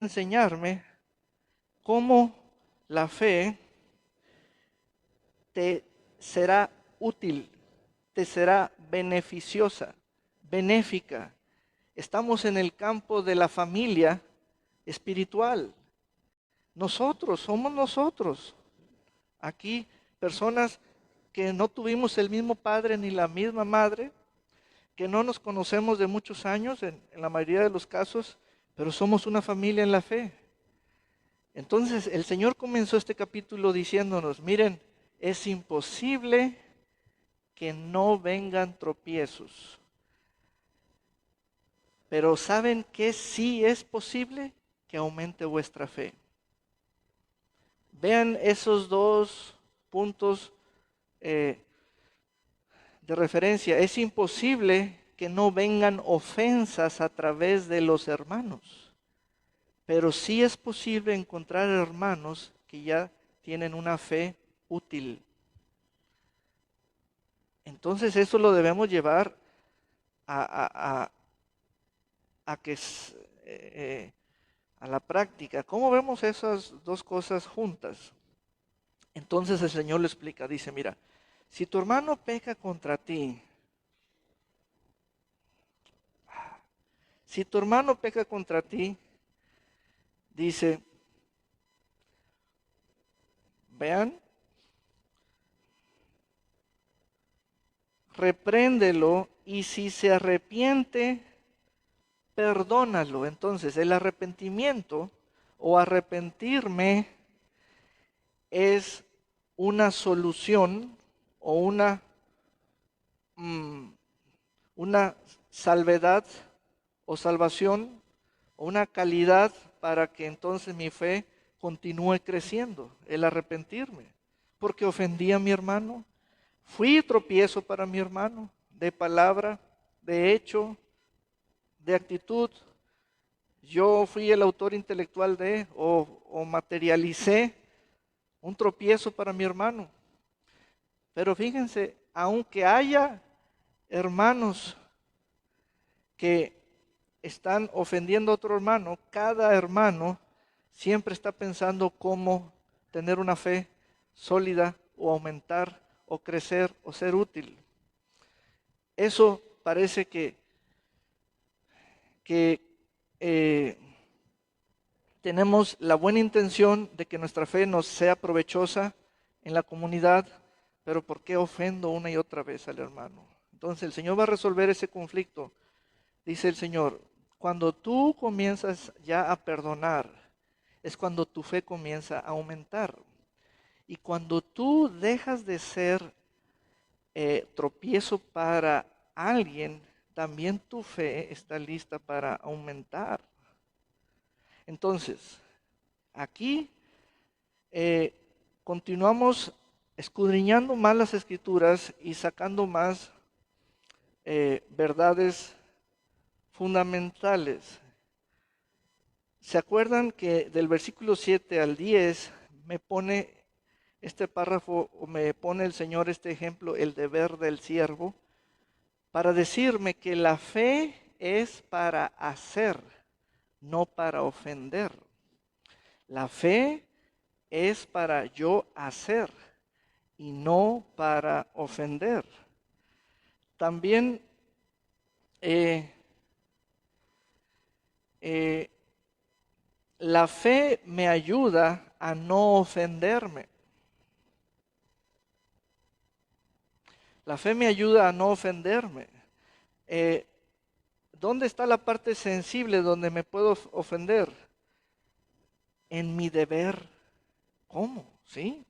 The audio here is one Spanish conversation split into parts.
enseñarme cómo la fe te será útil, te será beneficiosa, benéfica. Estamos en el campo de la familia espiritual. Nosotros, somos nosotros. Aquí, personas que no tuvimos el mismo padre ni la misma madre, que no nos conocemos de muchos años en la mayoría de los casos, pero somos una familia en la fe. Entonces el Señor comenzó este capítulo diciéndonos, miren, es imposible que no vengan tropiezos. Pero ¿saben qué sí es posible? Que aumente vuestra fe. Vean esos dos puntos de referencia. Es imposible que no vengan ofensas a través de los hermanos. Pero sí es posible encontrar hermanos que ya tienen una fe útil. Entonces eso lo debemos llevar a, a que a la práctica. ¿Cómo vemos esas dos cosas juntas? Entonces el Señor le explica, dice, mira, si tu hermano peca contra ti, si tu hermano peca contra ti, dice, vean, repréndelo y si se arrepiente, perdónalo. Entonces el arrepentimiento o arrepentirme es una solución o una salvedad o salvación o una calidad para que entonces mi fe continúe creciendo, el arrepentirme, porque ofendí a mi hermano, fui tropiezo para mi hermano, de palabra, de hecho, de actitud. Yo fui el autor intelectual de o materialicé un tropiezo para mi hermano. Pero fíjense, aunque haya hermanos que están ofendiendo a otro hermano, cada hermano siempre está pensando cómo tener una fe sólida o aumentar o crecer o ser útil. Eso parece que tenemos la buena intención de que nuestra fe nos sea provechosa en la comunidad, pero ¿por qué ofendo una y otra vez al hermano? Entonces el Señor va a resolver ese conflicto. Dice el Señor, cuando tú comienzas ya a perdonar, es cuando tu fe comienza a aumentar. Y cuando tú dejas de ser tropiezo para alguien, también tu fe está lista para aumentar. Entonces, aquí continuamos escudriñando más las escrituras y sacando más verdades fundamentales. ¿Se acuerdan que del versículo 7 al 10 me pone este párrafo o me pone el Señor este ejemplo, el deber del siervo, para decirme que la fe es para hacer, no para ofender? La fe es para yo hacer y no para ofender. También la fe me ayuda a no ofenderme. La fe me ayuda a no ofenderme. ¿Dónde está la parte sensible donde me puedo ofender? En mi deber. ¿Cómo? ¿Sí?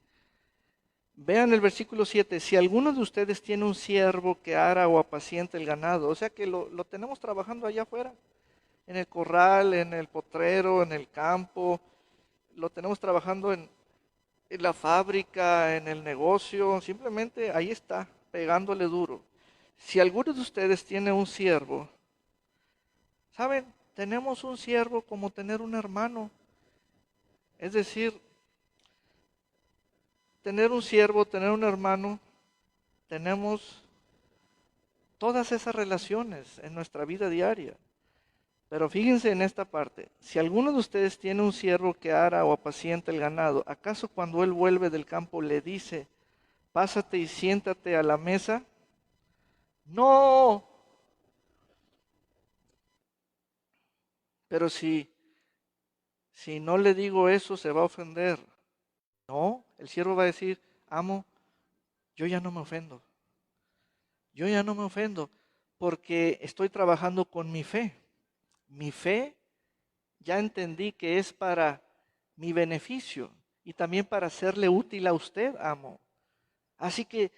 Vean el versículo 7. Si alguno de ustedes tiene un siervo que ara o apacienta el ganado, o sea que lo tenemos trabajando allá afuera, en el corral, en el potrero, en el campo, lo tenemos trabajando en la fábrica, en el negocio, simplemente ahí está, pegándole duro. Si alguno de ustedes tiene un siervo, ¿saben? Tenemos un siervo como tener un hermano. Es decir, tener un siervo, tener un hermano, tenemos todas esas relaciones en nuestra vida diaria. Pero fíjense en esta parte. Si alguno de ustedes tiene un siervo que ara o apacienta el ganado, ¿acaso cuando él vuelve del campo le dice, pásate y siéntate a la mesa? No. Pero si no le digo eso, se va a ofender. No, el siervo va a decir, amo, yo ya no me ofendo. Yo ya no me ofendo porque estoy trabajando con mi fe. Mi fe ya entendí que es para mi beneficio y también para serle útil a usted, amo. Así que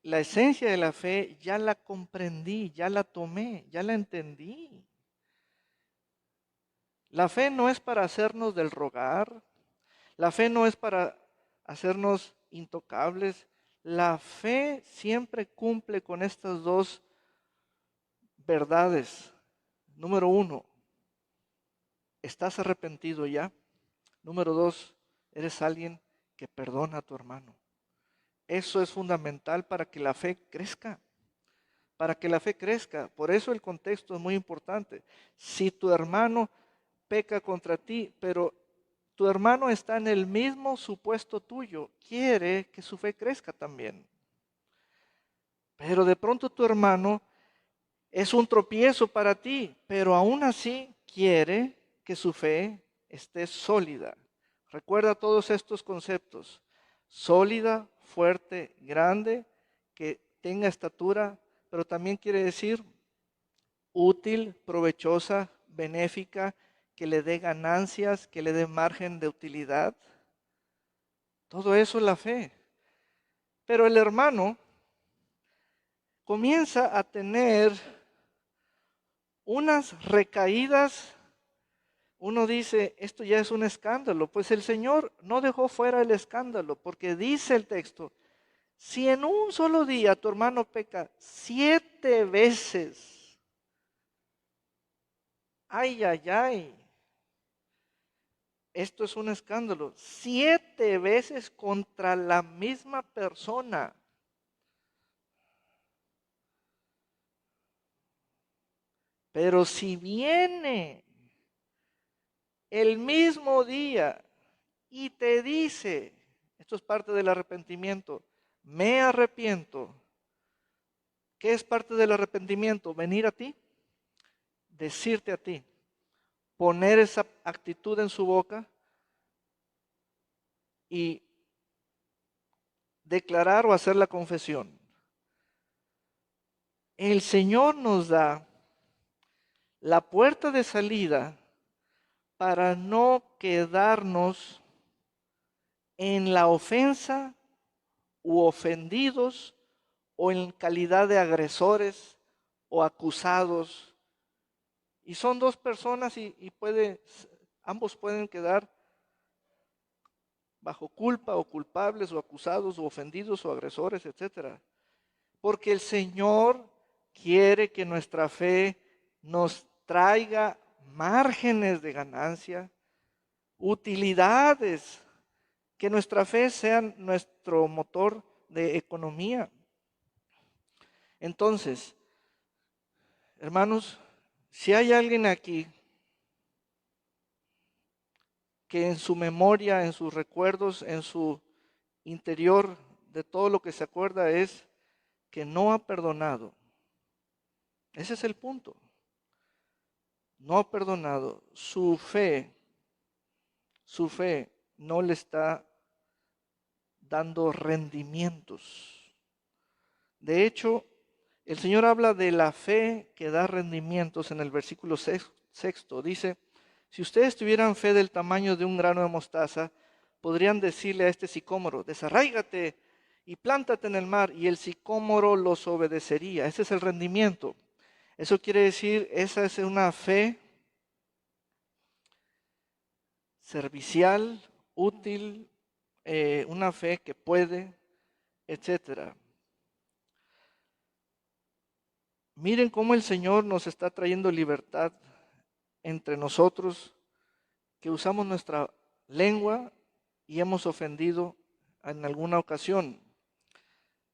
la esencia de la fe ya la comprendí, ya la tomé, ya la entendí. La fe no es para hacernos del rogar, la fe no es para hacernos intocables. La fe siempre cumple con estas dos verdades. Número uno, ¿estás arrepentido ya? Número dos, eres alguien que perdona a tu hermano. Eso es fundamental para que la fe crezca. Para que la fe crezca. Por eso el contexto es muy importante. Si tu hermano peca contra ti, pero tu hermano está en el mismo supuesto tuyo, quiere que su fe crezca también. Pero de pronto tu hermano es un tropiezo para ti, pero aún así quiere que su fe esté sólida. Recuerda todos estos conceptos. Sólida, fuerte, grande, que tenga estatura, pero también quiere decir útil, provechosa, benéfica, que le dé ganancias, que le dé margen de utilidad. Todo eso es la fe. Pero el hermano comienza a tener unas recaídas. Uno dice, esto ya es un escándalo. Pues el Señor no dejó fuera el escándalo, porque dice el texto, si en un solo día tu hermano peca 7 veces, ay, ay, ay, esto es un escándalo. 7 veces contra la misma persona. Pero si viene el mismo día y te dice, esto es parte del arrepentimiento, me arrepiento. ¿Qué es parte del arrepentimiento? Venir a ti, decirte a ti, poner esa actitud en su boca y declarar o hacer la confesión. El Señor nos da la puerta de salida para no quedarnos en la ofensa u ofendidos o en calidad de agresores o acusados. Y son dos personas y ambos pueden quedar bajo culpa o culpables o acusados o ofendidos o agresores, etcétera. Porque el Señor quiere que nuestra fe nos traiga márgenes de ganancia, utilidades, que nuestra fe sea nuestro motor de economía. Entonces, hermanos, si hay alguien aquí que en su memoria, en sus recuerdos, en su interior, de todo lo que se acuerda es que no ha perdonado. Ese es el punto. No ha perdonado. Su fe no le está dando rendimientos. De hecho, el Señor habla de la fe que da rendimientos en el versículo sexto. Dice, si ustedes tuvieran fe del tamaño de un grano de mostaza, podrían decirle a este sicómoro, desarráigate y plántate en el mar, y el sicómoro los obedecería. Ese es el rendimiento. Eso quiere decir, esa es una fe servicial, útil, una fe que puede, etcétera. Miren cómo el Señor nos está trayendo libertad entre nosotros, que usamos nuestra lengua y hemos ofendido en alguna ocasión.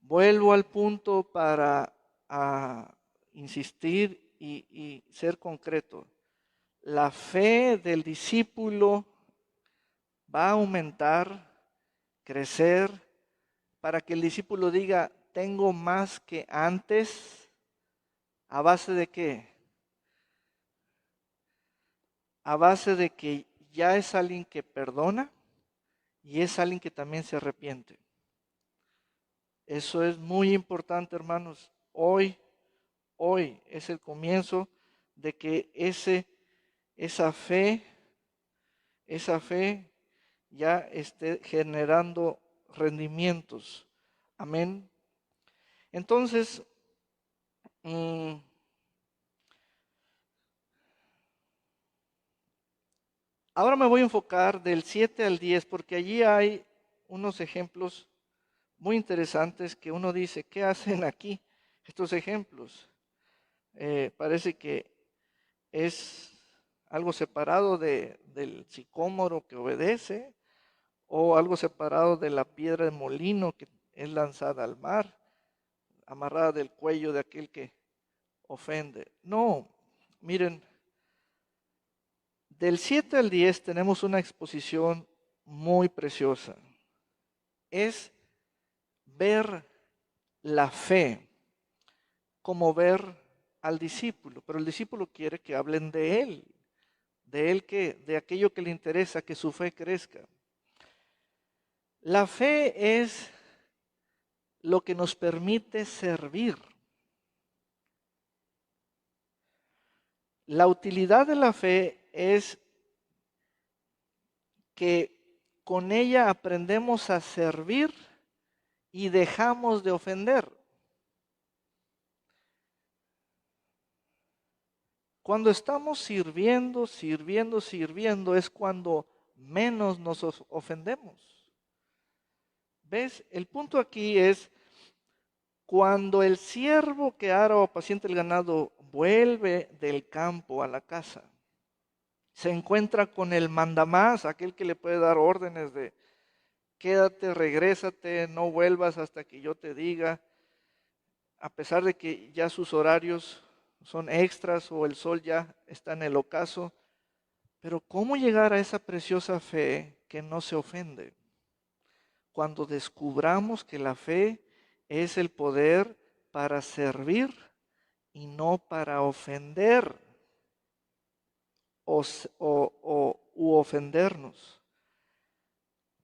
Vuelvo al punto para insistir y ser concreto. La fe del discípulo va a aumentar, crecer, para que el discípulo diga, tengo más que antes. ¿A base de qué? A base de que ya es alguien que perdona y es alguien que también se arrepiente. Eso es muy importante, hermanos. Hoy es el comienzo de que esa fe ya esté generando rendimientos. Amén. Entonces, ahora me voy a enfocar del 7 al 10 porque allí hay unos ejemplos muy interesantes que uno dice, ¿qué hacen aquí estos ejemplos? Parece que es algo separado del sicómoro que obedece o algo separado de la piedra de molino que es lanzada al mar, amarrada del cuello de aquel que ofende. No, miren, del 7 al 10 tenemos una exposición muy preciosa. Es ver la fe como ver al discípulo, pero el discípulo quiere que hablen de él que de aquello que le interesa, que su fe crezca. La fe es lo que nos permite servir. La utilidad de la fe es que con ella aprendemos a servir y dejamos de ofender. Cuando estamos sirviendo es cuando menos nos ofendemos. ¿Ves? El punto aquí es cuando el siervo que ara o apacienta el ganado vuelve del campo a la casa, se encuentra con el mandamás, aquel que le puede dar órdenes de quédate, regrésate, no vuelvas hasta que yo te diga, a pesar de que ya sus horarios son extras o el sol ya está en el ocaso. Pero ¿cómo llegar a esa preciosa fe que no se ofende? Cuando descubramos que la fe es el poder para servir y no para ofender u ofendernos.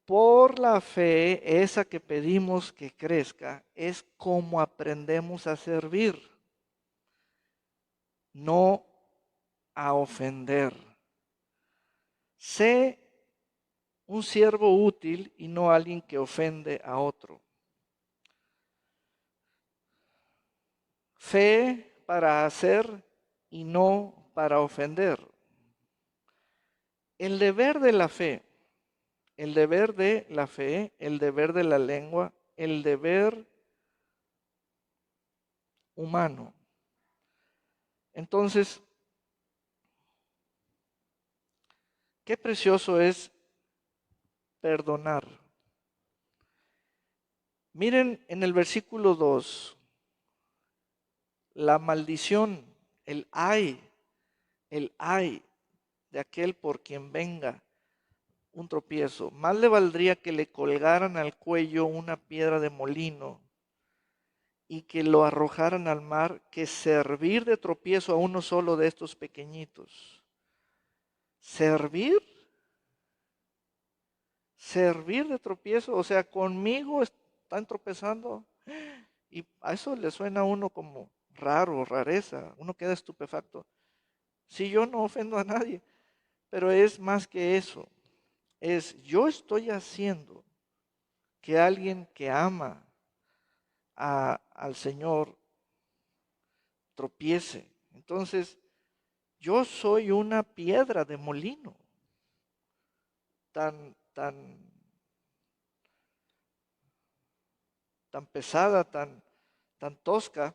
Por la fe, esa que pedimos que crezca, es como aprendemos a servir, no a ofender. Sé un siervo útil y no alguien que ofende a otro. Fe para hacer y no para ofender. El deber de la fe, el deber de la fe, el deber de la lengua, el deber humano. Entonces, qué precioso es perdonar. Miren en el versículo 2, la maldición, el ay de aquel por quien venga un tropiezo. Más le valdría que le colgaran al cuello una piedra de molino y que lo arrojaran al mar que servir de tropiezo a uno solo de estos pequeñitos. ¿Servir? ¿Servir de tropiezo? O sea, conmigo están tropezando. Y a eso le suena a uno como raro, rareza. Uno queda estupefacto. Si yo no ofendo a nadie, pero es más que eso. Yo estoy haciendo que alguien que ama al Señor tropiece. Entonces, yo soy una piedra de molino, tan pesada, tan tosca.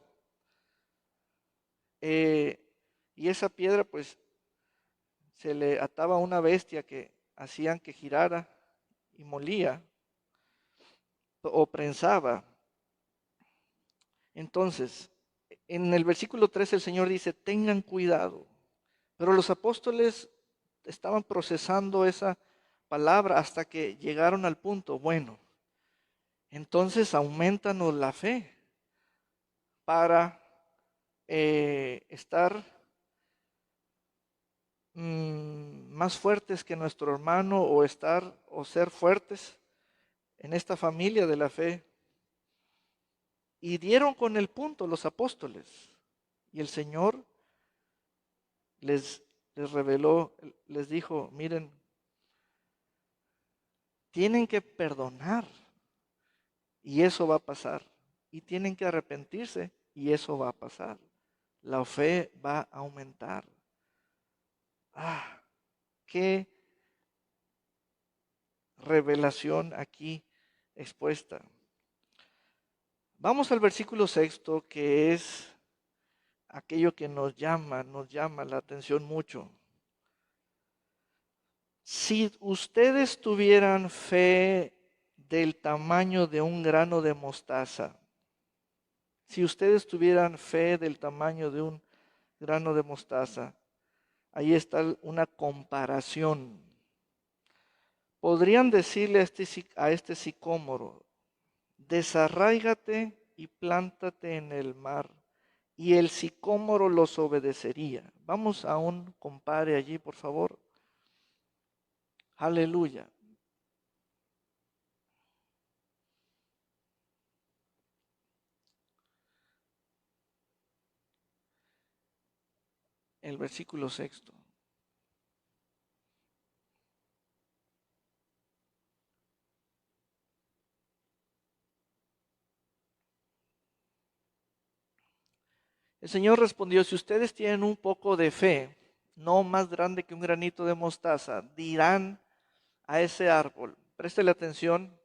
Y esa piedra, pues, se le ataba a una bestia que hacían que girara y molía o prensaba. Entonces, En el versículo 3 el Señor dice, tengan cuidado. Pero los apóstoles estaban procesando esa palabra hasta que llegaron al punto, bueno, entonces aumentanos la fe para estar más fuertes que nuestro hermano o estar o ser fuertes en esta familia de la fe. Y dieron con el punto los apóstoles. Y el Señor les reveló, les dijo, miren, tienen que perdonar y eso va a pasar. Y tienen que arrepentirse y eso va a pasar. La fe va a aumentar. Ah, qué revelación aquí expuesta. Vamos al versículo 6, que es aquello que nos llama la atención mucho. Si ustedes tuvieran fe del tamaño de un grano de mostaza, si ustedes tuvieran fe del tamaño de un grano de mostaza, ahí está una comparación. Podrían decirle a este sicómoro, desarráigate y plántate en el mar, y el sicómoro los obedecería. Vamos a un compare allí, por favor. Aleluya. El versículo 6. El Señor respondió, si ustedes tienen un poco de fe, no más grande que un granito de mostaza, dirán a ese árbol, préstele atención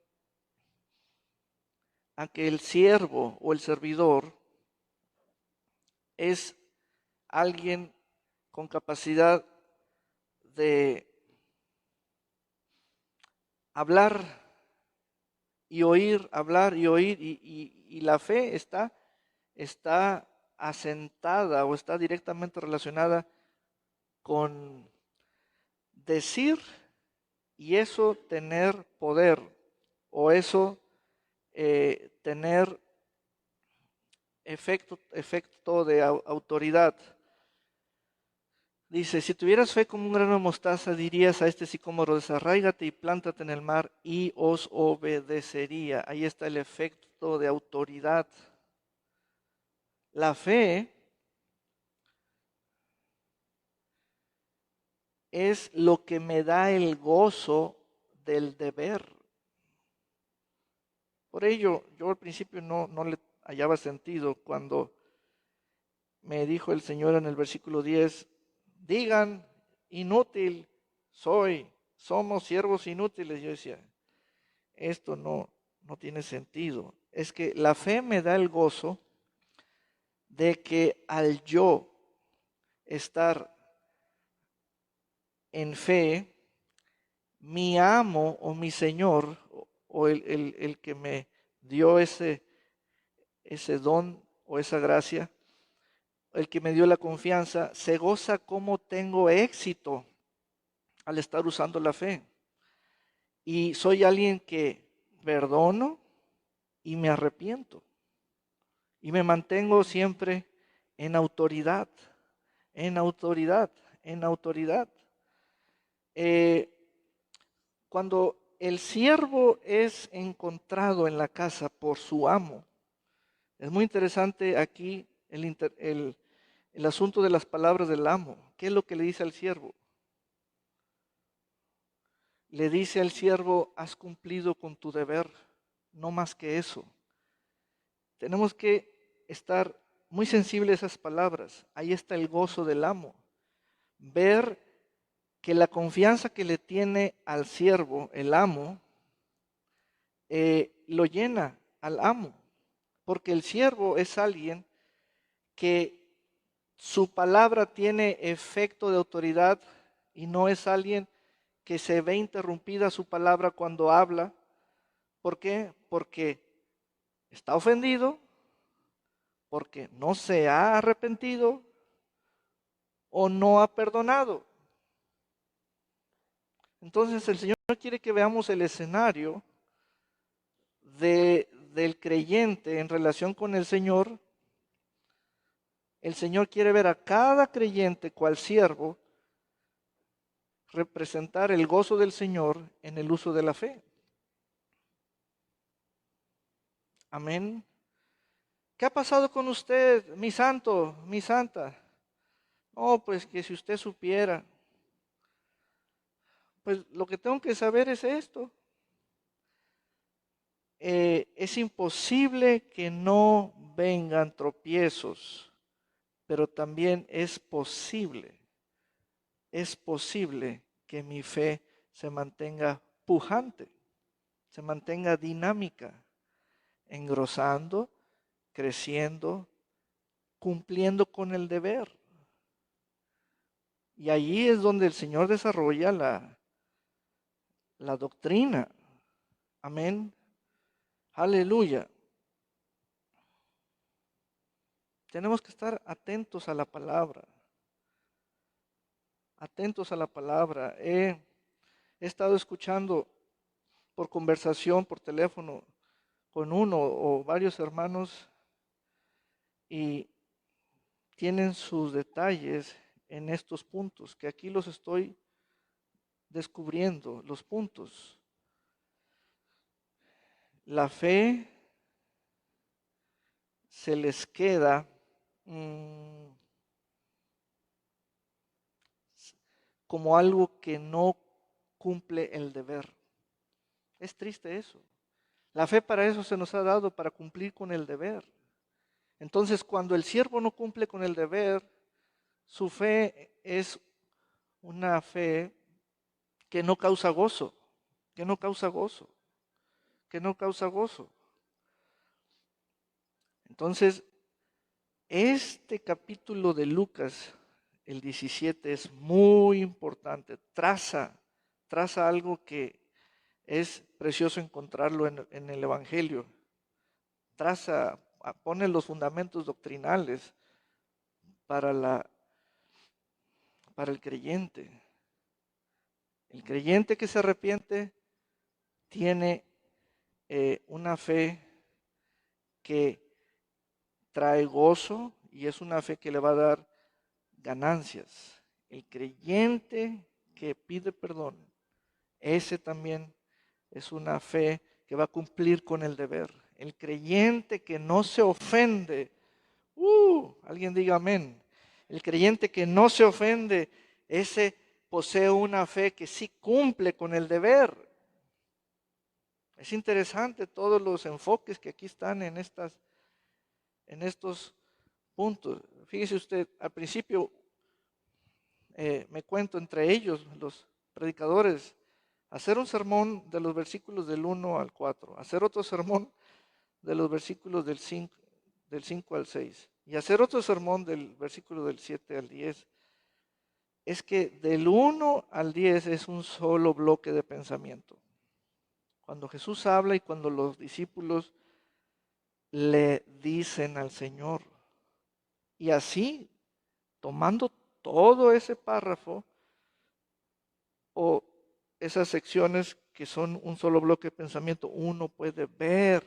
a que el siervo o el servidor es alguien con capacidad de hablar y oír, hablar y oír, y la fe está asentada o está directamente relacionada con decir y eso tener poder o eso tener efecto de autoridad. Dice, si tuvieras fe como un grano de mostaza, dirías a este sicómoro, desarráigate y plántate en el mar y os obedecería. Ahí está el efecto de autoridad. La fe es lo que me da el gozo del deber. Por ello, yo al principio no le hallaba sentido cuando me dijo el Señor en el versículo 10, digan, inútil somos siervos inútiles. Yo decía, esto no tiene sentido. Es que la fe me da el gozo de que al yo estar en fe, mi amo o mi Señor o el que me dio ese don o esa gracia, el que me dio la confianza, se goza como tengo éxito al estar usando la fe. Y soy alguien que perdono y me arrepiento. Y me mantengo siempre en autoridad, en autoridad, en autoridad. Cuando el siervo es encontrado en la casa por su amo, es muy interesante aquí el asunto de las palabras del amo. ¿Qué es lo que le dice al siervo? Le dice al siervo, has cumplido con tu deber, no más que eso. Tenemos que estar muy sensibles a esas palabras. Ahí está el gozo del amo. Ver que la confianza que le tiene al siervo, el amo, lo llena al amo. Porque el siervo es alguien que su palabra tiene efecto de autoridad y no es alguien que se ve interrumpida su palabra cuando habla. ¿Por qué? Porque está ofendido porque no se ha arrepentido o no ha perdonado. Entonces el Señor quiere que veamos el escenario del creyente en relación con el Señor. El Señor quiere ver a cada creyente cual siervo representar el gozo del Señor en el uso de la fe. Amén. ¿Qué ha pasado con usted, mi santo, mi santa? No, pues que si usted supiera, pues lo que tengo que saber es esto. Es imposible que no vengan tropiezos, pero también es posible que mi fe se mantenga pujante, se mantenga dinámica, engrosando, creciendo, cumpliendo con el deber. Y allí es donde el Señor desarrolla la doctrina. Amén. Aleluya. Tenemos que estar atentos a la palabra. Atentos a la palabra. He estado escuchando por conversación, por teléfono, con uno o varios hermanos y tienen sus detalles en estos puntos, que aquí los estoy descubriendo, los puntos. La fe se les queda como algo que no cumple el deber. Es triste eso. La fe para eso se nos ha dado, para cumplir con el deber. Entonces, cuando el siervo no cumple con el deber, su fe es una fe que no causa gozo, que no causa gozo, que no causa gozo. Entonces, este capítulo de Lucas, el 17, es muy importante. Traza algo que es precioso encontrarlo en el Evangelio. Pone los fundamentos doctrinales para el creyente. El creyente que se arrepiente tiene una fe que trae gozo y es una fe que le va a dar ganancias. El creyente que pide perdón, ese también es una fe que va a cumplir con el deber. El creyente que no se ofende, alguien diga amén. El creyente que no se ofende, ese posee una fe que sí cumple con el deber. Es interesante todos los enfoques que aquí están en estos puntos. Fíjese usted, al principio me cuento entre ellos, los predicadores, hacer un sermón de los versículos del 1 al 4, hacer otro sermón de los versículos del 5 al 6 y hacer otro sermón del versículo del 7 al 10. Es que del 1 al 10 es un solo bloque de pensamiento. Cuando Jesús habla y cuando los discípulos le dicen al Señor. Y así, tomando todo ese párrafo o esas secciones que son un solo bloque de pensamiento, uno puede ver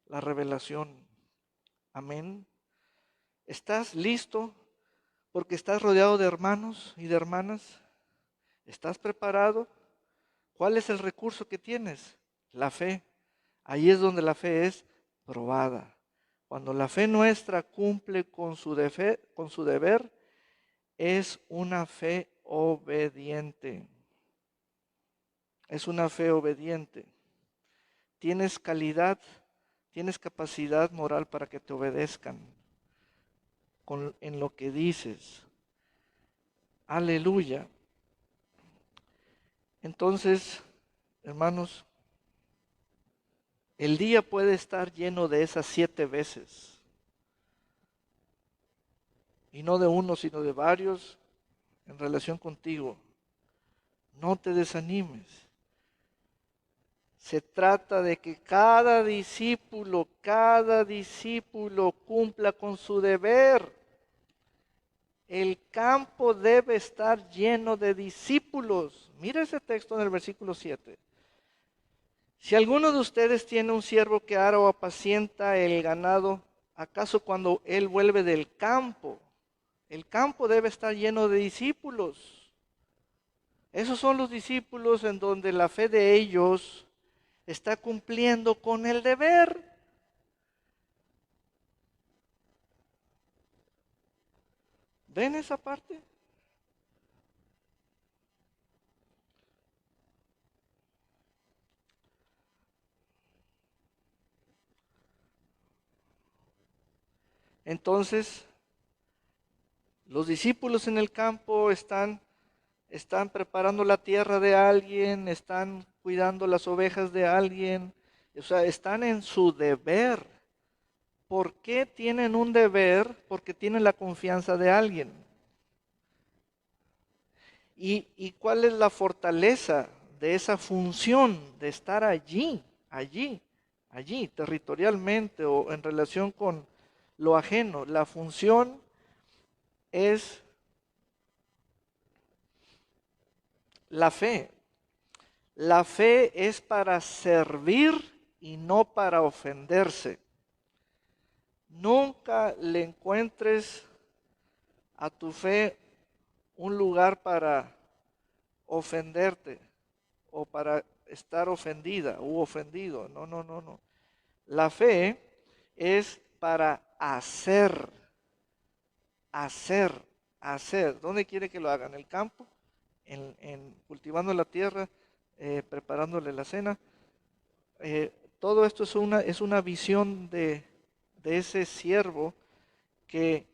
la revelación. Amén. ¿Estás listo? Porque estás rodeado de hermanos y de hermanas. ¿Estás preparado? ¿Cuál es el recurso que tienes? La fe. Ahí es donde la fe es probada. Cuando la fe nuestra cumple con su deber, es una fe obediente. Es una fe obediente. Tienes calidad, tienes capacidad moral para que te obedezcan en lo que dices. Aleluya. Entonces, hermanos, el día puede estar lleno de esas 7 veces. Y no de uno, sino de varios en relación contigo. No te desanimes. Se trata de que cada discípulo cumpla con su deber. El campo debe estar lleno de discípulos. Mira ese texto en el versículo 7. Si alguno de ustedes tiene un siervo que ara o apacienta el ganado, ¿acaso cuando él vuelve del campo, el campo debe estar lleno de discípulos? Esos son los discípulos en donde la fe de ellos está cumpliendo con el deber. ¿Ven esa parte? Entonces, los discípulos en el campo están preparando la tierra de alguien, están cuidando las ovejas de alguien, o sea, están en su deber. ¿Por qué tienen un deber? Porque tienen la confianza de alguien. ¿Y cuál es la fortaleza de esa función de estar allí, territorialmente o en relación con lo ajeno? La función es la fe. La fe es para servir y no para ofenderse. Nunca le encuentres a tu fe un lugar para ofenderte o para estar ofendida u ofendido. No, no, no, no. La fe es para hacer, hacer, hacer. ¿Dónde quiere que lo haga? ¿En el campo? ¿En cultivando la tierra? ¿Preparándole la cena? Todo esto es una visión de ese siervo que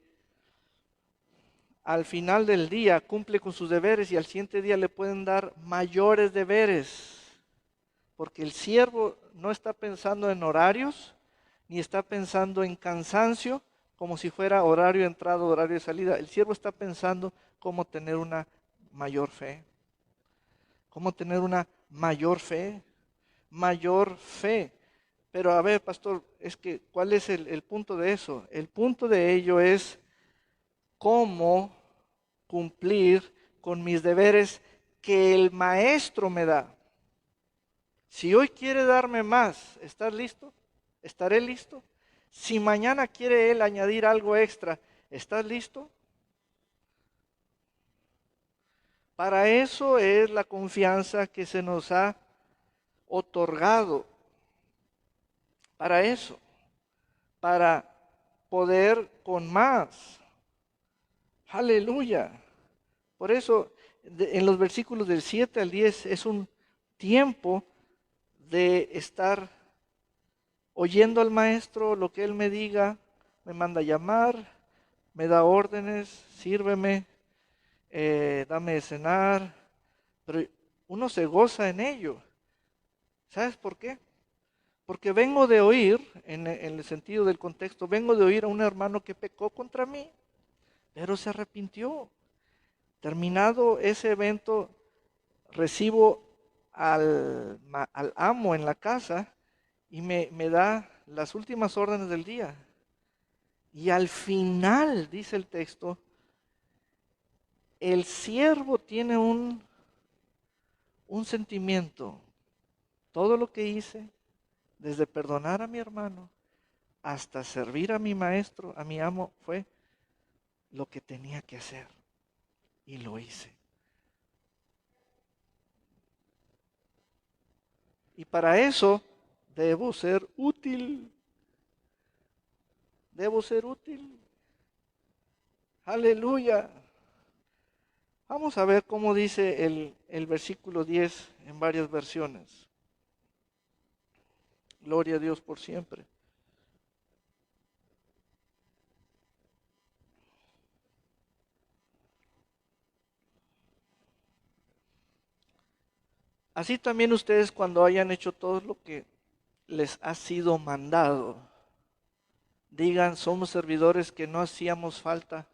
al final del día cumple con sus deberes y al siguiente día le pueden dar mayores deberes. Porque el siervo no está pensando en horarios, ni está pensando en cansancio, como si fuera horario de entrada, horario de salida. El siervo está pensando cómo tener una mayor fe. Cómo tener una mayor fe. Mayor fe. Pero a ver, pastor, es que, ¿cuál es el punto de eso? El punto de ello es cómo cumplir con mis deberes que el maestro me da. Si hoy quiere darme más, ¿estás listo? ¿Estaré listo? Si mañana quiere Él añadir algo extra, ¿estás listo? Para eso es la confianza que se nos ha otorgado. Para eso. Para poder con más. Aleluya. Por eso en los versículos del 7 al 10 es un tiempo de estar oyendo al maestro lo que él me diga, me manda a llamar, me da órdenes, sírveme, dame de cenar, pero uno se goza en ello. ¿Sabes por qué? Porque vengo de oír, en el sentido del contexto, vengo de oír a un hermano que pecó contra mí, pero se arrepintió. Terminado ese evento, recibo al amo en la casa y me da las últimas órdenes del día. Y al final, dice el texto, el siervo tiene un sentimiento. Todo lo que hice, desde perdonar a mi hermano hasta servir a mi maestro, a mi amo, fue lo que tenía que hacer. Y lo hice. Y para eso debo ser útil. Debo ser útil. Aleluya. Vamos a ver cómo dice el versículo 10 en varias versiones. Gloria a Dios por siempre. Así también ustedes cuando hayan hecho todo lo que les ha sido mandado, digan, somos servidores que no hacíamos falta.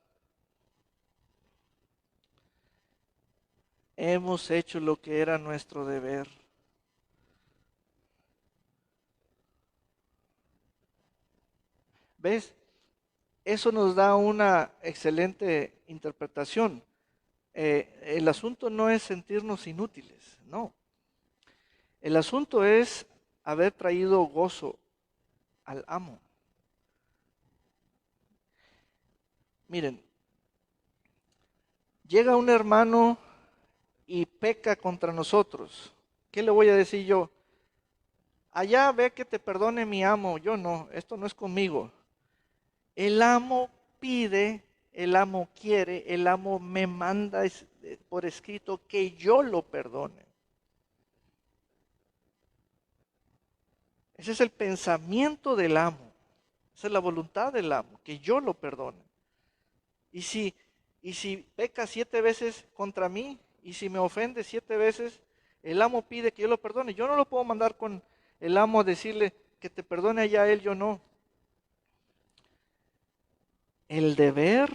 Hemos hecho lo que era nuestro deber. ¿Ves? Eso nos da una excelente interpretación. El asunto no es sentirnos inútiles, no. El asunto es haber traído gozo al amo. Miren, llega un hermano y peca contra nosotros. ¿Qué le voy a decir yo? Allá ve que te perdone mi amo, yo no, esto no es conmigo. El amo pide, el amo quiere, el amo me manda por escrito que yo lo perdone. Ese es el pensamiento del amo, esa es la voluntad del amo, que yo lo perdone. Y si peca 7 veces contra mí, y si me ofende 7 veces, el amo pide que yo lo perdone. Yo no lo puedo mandar con el amo a decirle que te perdone allá a él, yo no. El deber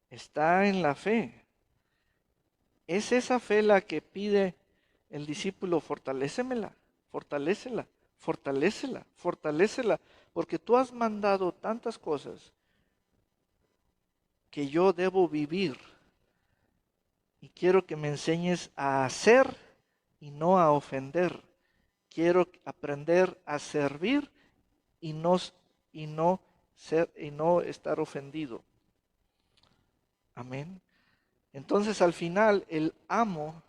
está en la fe. Es esa fe la que pide el discípulo, fortalécemela, fortalécela, fortalécela, fortalécela, porque tú has mandado tantas cosas que yo debo vivir y quiero que me enseñes a hacer y no a ofender. Quiero aprender a servir y no estar ofendido. Amén. Entonces al final el amo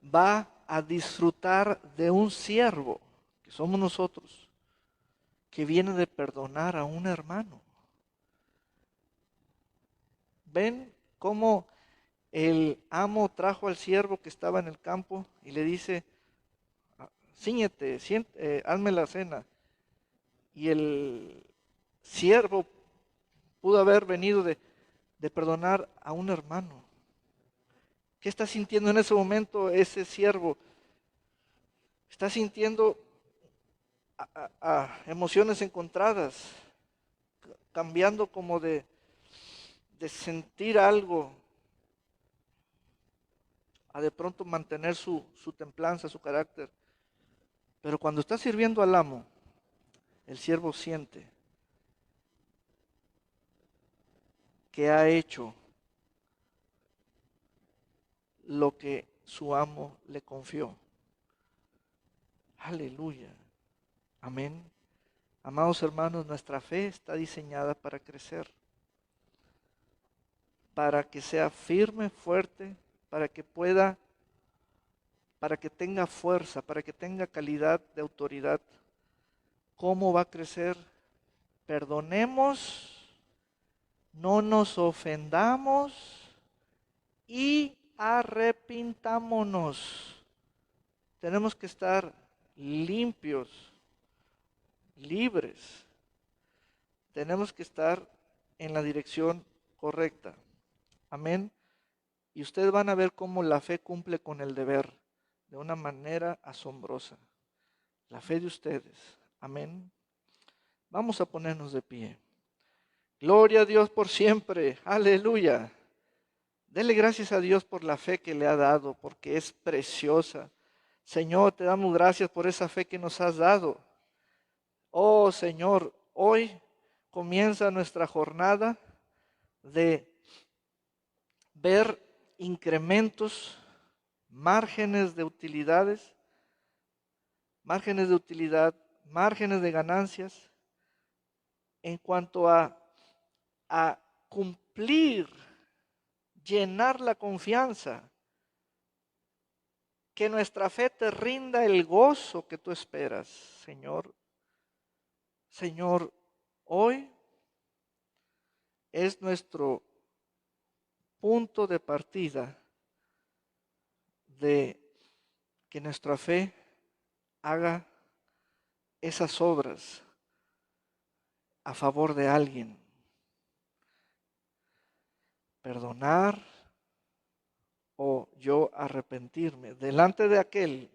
va a disfrutar de un siervo, que somos nosotros, que viene de perdonar a un hermano. ¿Ven cómo el amo trajo al siervo que estaba en el campo y le dice, cíñete, hazme la cena? Y el siervo pudo haber venido de perdonar a un hermano. ¿Qué está sintiendo en ese momento ese siervo? Está sintiendo emociones encontradas, cambiando como de sentir algo a de pronto mantener su templanza, su carácter. Pero cuando está sirviendo al amo, el siervo siente que ha hecho lo que su amo le confió. Aleluya. Amén. Amados hermanos, nuestra fe está diseñada para crecer, para que sea firme, fuerte, para que tenga fuerza, para que tenga calidad de autoridad. ¿Cómo va a crecer? Perdonemos, no nos ofendamos y arrepintámonos. Tenemos que estar limpios, libres. Tenemos que estar en la dirección correcta. Amén. Y ustedes van a ver cómo la fe cumple con el deber de una manera asombrosa. La fe de ustedes. Amén. Vamos a ponernos de pie. Gloria a Dios por siempre. Aleluya. Dele gracias a Dios por la fe que le ha dado, porque es preciosa. Señor, te damos gracias por esa fe que nos has dado. Oh Señor, hoy comienza nuestra jornada de ver incrementos, márgenes de utilidades, márgenes de ganancias en cuanto a cumplir, llenar la confianza, que nuestra fe te rinda el gozo que tú esperas, Señor. Señor, hoy es nuestro punto de partida de que nuestra fe haga esas obras a favor de alguien. Perdonar o yo arrepentirme delante de aquel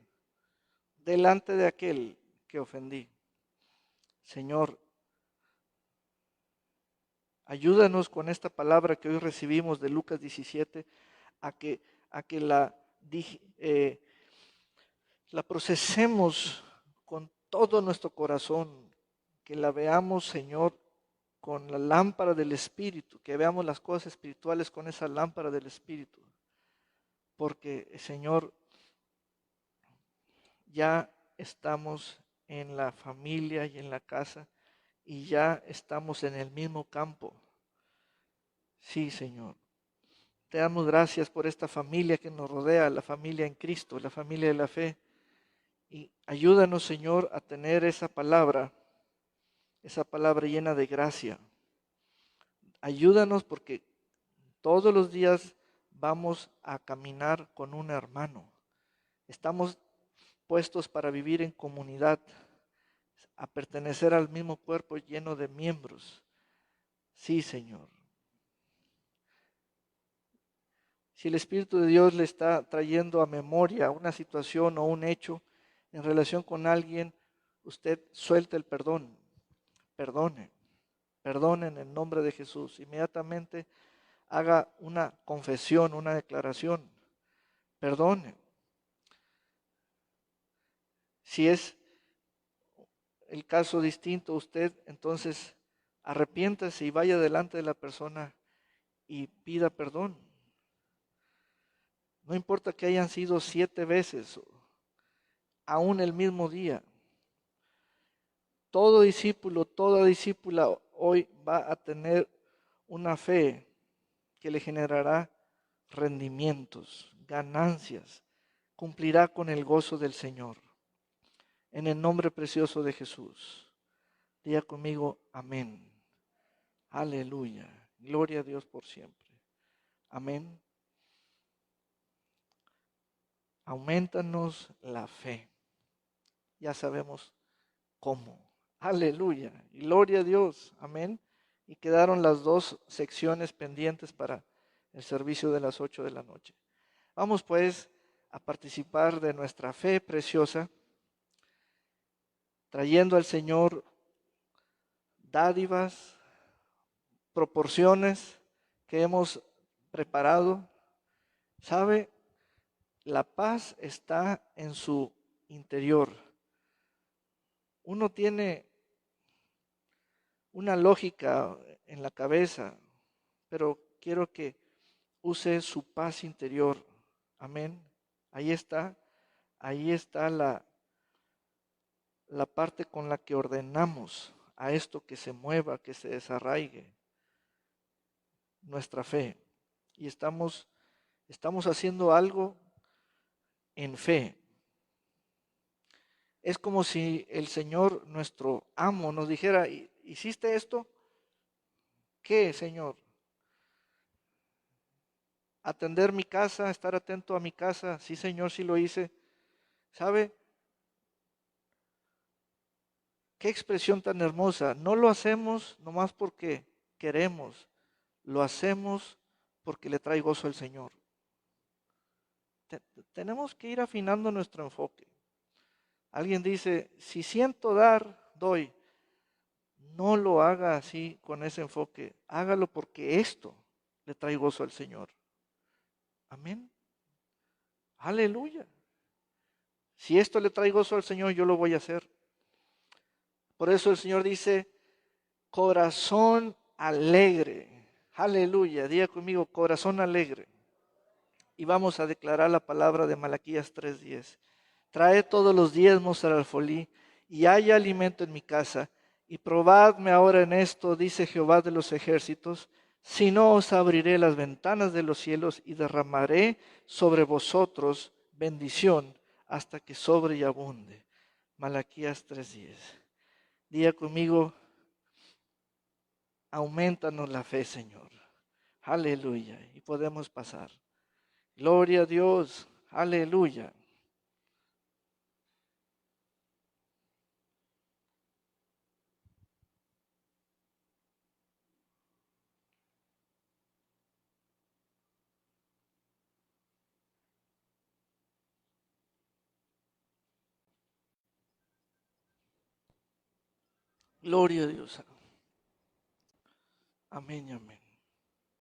que ofendí. Señor, ayúdanos con esta palabra que hoy recibimos de Lucas 17 a que la procesemos con todo nuestro corazón, que la veamos, Señor, con la lámpara del Espíritu, que veamos las cosas espirituales con esa lámpara del Espíritu. Porque, Señor, ya estamos en la familia y en la casa y ya estamos en el mismo campo. Sí, Señor. Te damos gracias por esta familia que nos rodea, la familia en Cristo, la familia de la fe. Y ayúdanos, Señor, a tener esa palabra llena de gracia. Ayúdanos porque todos los días vamos a caminar con un hermano. Estamos puestos para vivir en comunidad, a pertenecer al mismo cuerpo lleno de miembros. Sí, Señor. Si el Espíritu de Dios le está trayendo a memoria una situación o un hecho en relación con alguien, usted suelte el perdón. Perdone. Perdone en el nombre de Jesús. Inmediatamente haga una confesión, una declaración. Perdone. Si es el caso distinto a usted, entonces arrepiéntase y vaya delante de la persona y pida perdón. No importa que hayan sido 7 veces, aún el mismo día. Todo discípulo, toda discípula hoy va a tener una fe que le generará rendimientos, ganancias, cumplirá con el gozo del Señor. En el nombre precioso de Jesús. Diga conmigo, amén. Aleluya. Gloria a Dios por siempre. Amén. Aumentanos la fe. Ya sabemos cómo. Aleluya. Gloria a Dios. Amén. Y quedaron las 2 secciones pendientes para el servicio de las 8 de la noche. Vamos pues a participar de nuestra fe preciosa, trayendo al Señor dádivas, proporciones que hemos preparado. ¿Sabe? La paz está en su interior. Uno tiene una lógica en la cabeza, pero quiero que use su paz interior. Amén. Ahí está la parte con la que ordenamos a esto que se mueva, que se desarraigue nuestra fe. Y estamos haciendo algo en fe. Es como si el Señor, nuestro amo, nos dijera, ¿hiciste esto? ¿Qué, Señor? Atender mi casa, estar atento a mi casa. Sí, Señor, sí lo hice. ¿Sabe? Qué expresión tan hermosa. No lo hacemos nomás porque queremos. Lo hacemos porque le trae gozo al Señor. Tenemos que ir afinando nuestro enfoque. Alguien dice, si siento dar, doy. No lo haga así con ese enfoque. Hágalo porque esto le trae gozo al Señor. Amén. Aleluya. Si esto le trae gozo al Señor, yo lo voy a hacer. Por eso el Señor dice, corazón alegre. Aleluya. Diga conmigo, corazón alegre. Y vamos a declarar la palabra de Malaquías 3:10. Trae todos los diezmos al alfolí y haya alimento en mi casa. Y probadme ahora en esto, dice Jehová de los ejércitos, si no os abriré las ventanas de los cielos y derramaré sobre vosotros bendición hasta que sobre y abunde. Malaquías 3:10. Diga conmigo, aumentanos la fe, Señor. Aleluya. Y podemos pasar. Gloria a Dios. Aleluya. Gloria a Dios. Amén y amén.